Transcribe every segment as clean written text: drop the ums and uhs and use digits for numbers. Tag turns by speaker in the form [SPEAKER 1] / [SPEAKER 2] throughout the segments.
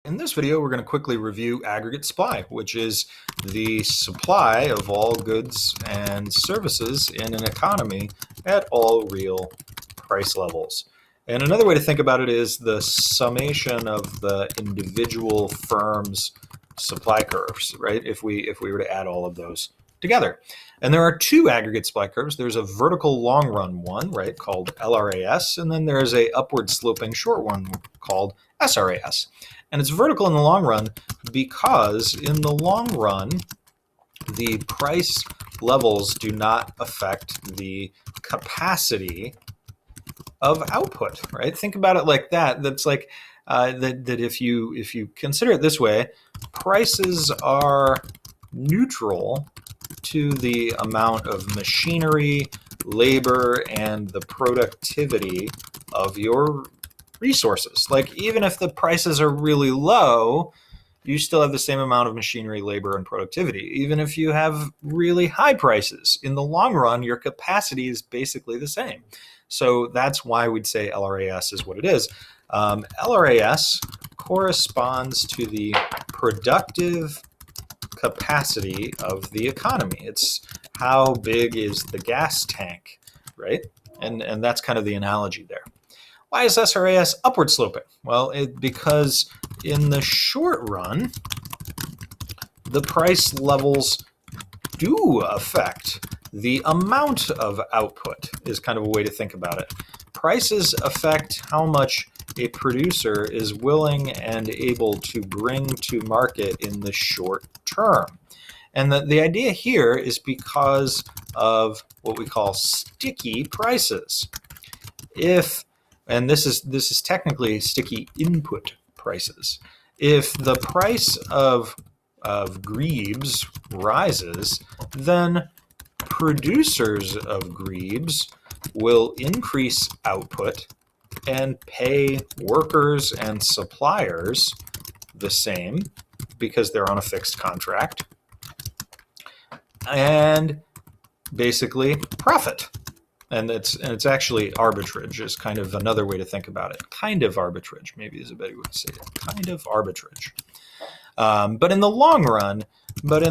[SPEAKER 1] In this video, we're going to quickly review aggregate supply, which is the supply of all goods and services in an economy at all real price levels. And another way to think about it is the summation of the individual firms' supply curves, right? If we were to add all of those together. And there are two aggregate supply curves. There's a vertical long run one, right, called LRAS, and then there's a upward sloping short one called SRAS. And it's vertical in the long run because in the long run, the price levels do not affect the capacity of output, right? Think about it like that. That's like that if you consider it this way, prices are neutral to the amount of machinery, labor, and the productivity of your resources. Like even if the prices are really low, you still have the same amount of machinery, labor, and productivity. Even if you have really high prices, in the long run, your capacity is basically the same. So that's why we'd say LRAS is what it is. LRAS corresponds to the productive capacity of the economy. It's how big is the gas tank, right? And that's kind of the analogy there. Why is SRAS upward sloping? Well, because in the short run, the price levels do affect the amount of output, is kind of a way to think about it. Prices affect how much a producer is willing and able to bring to market in the short term. And the idea here is because of what we call sticky prices. And this is technically sticky input prices. If the price of grebes rises, then producers of grebes will increase output and pay workers and suppliers the same because they're on a fixed contract, and basically profit. And it's actually arbitrage is kind of another way to think about it. Kind of arbitrage, maybe is a better way to say it. Kind of arbitrage. But in the long run, the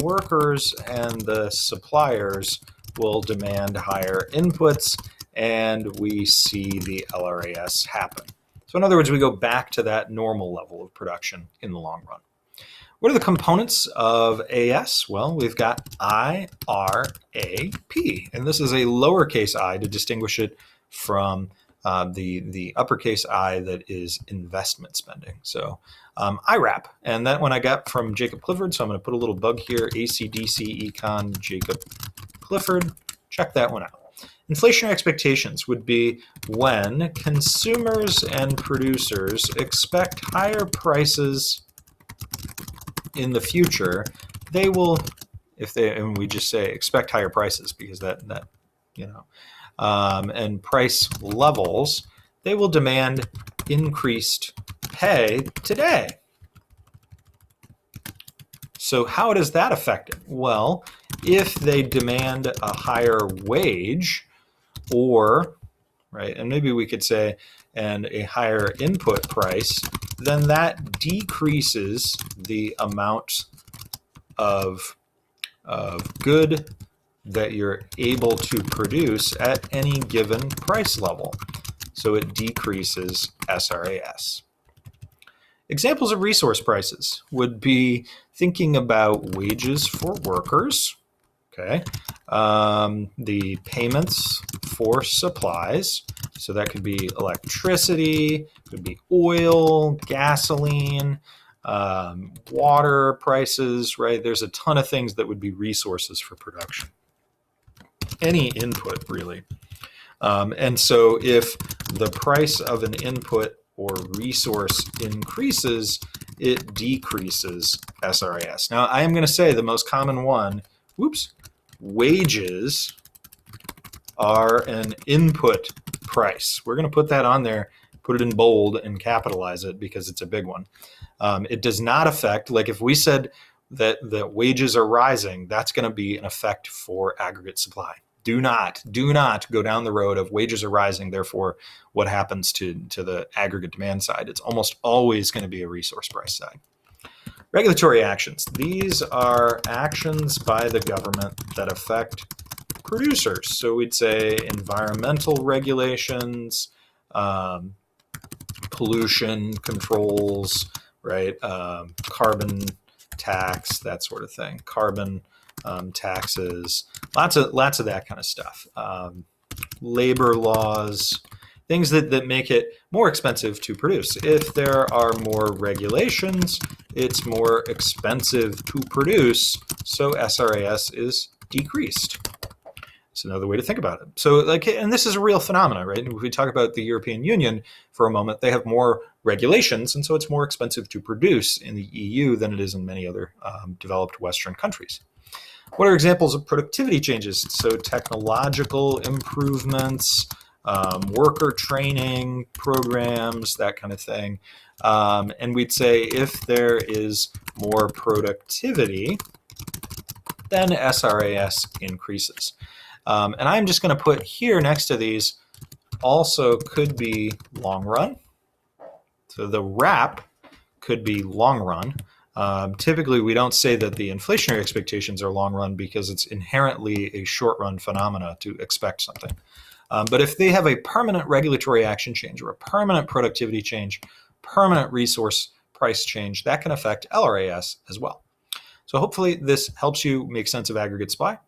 [SPEAKER 1] workers and the suppliers will demand higher inputs, and we see the LRAS happen. So in other words, we go back to that normal level of production in the long run. What are the components of AS? Well, we've got I, R, A, P, and this is a lowercase I to distinguish it from the uppercase I that is investment spending. So IRAP, and that one I got from Jacob Clifford, so I'm going to put a little bug here, ACDC Econ Jacob Clifford. Check that one out. Inflationary expectations would be when consumers and producers expect higher prices in the future, they will, and we just say expect higher prices because and price levels, they will demand increased pay today. So how does that affect it? Well, if they demand a higher wage, or, right, and maybe we could say, and a higher input price, then that decreases the amount of good that you're able to produce at any given price level. So it decreases SRAS. Examples of resource prices would be thinking about wages for workers, okay, the payments for supplies, so that could be electricity, could be oil, gasoline, water prices, right? There's a ton of things that would be resources for production. Any input, really. And so if the price of an input or resource increases, it decreases SRAS. Now, I am going to say the most common one, wages are an input price. We're going to put that on there, put it in bold and capitalize it because it's a big one. It does not affect, like if we said that wages are rising, that's going to be an effect for aggregate supply. do not go down the road of wages are rising, therefore what happens to the aggregate demand side. It's almost always going to be a resource price side. Regulatory actions. These are actions by the government that affect producers. So we'd say environmental regulations, pollution controls, right? Carbon tax, that sort of thing. Carbon taxes, lots of that kind of stuff. Labor laws, things that make it more expensive to produce. If there are more regulations, it's more expensive to produce, so SRAS is decreased. It's another way to think about it. So, and this is a real phenomenon, right? If we talk about the European Union for a moment, they have more regulations, and so it's more expensive to produce in the EU than it is in many other developed Western countries. What are examples of productivity changes? So technological improvements, worker training programs, that kind of thing. And we'd say if there is more productivity, then SRAS increases. And I'm just going to put here next to these also could be long run. So the wrap could be long run. Typically, we don't say that the inflationary expectations are long run because it's inherently a short run phenomena to expect something. But if they have a permanent regulatory action change or a permanent productivity change, permanent resource price change, that can affect LRAS as well. So hopefully this helps you make sense of aggregate supply.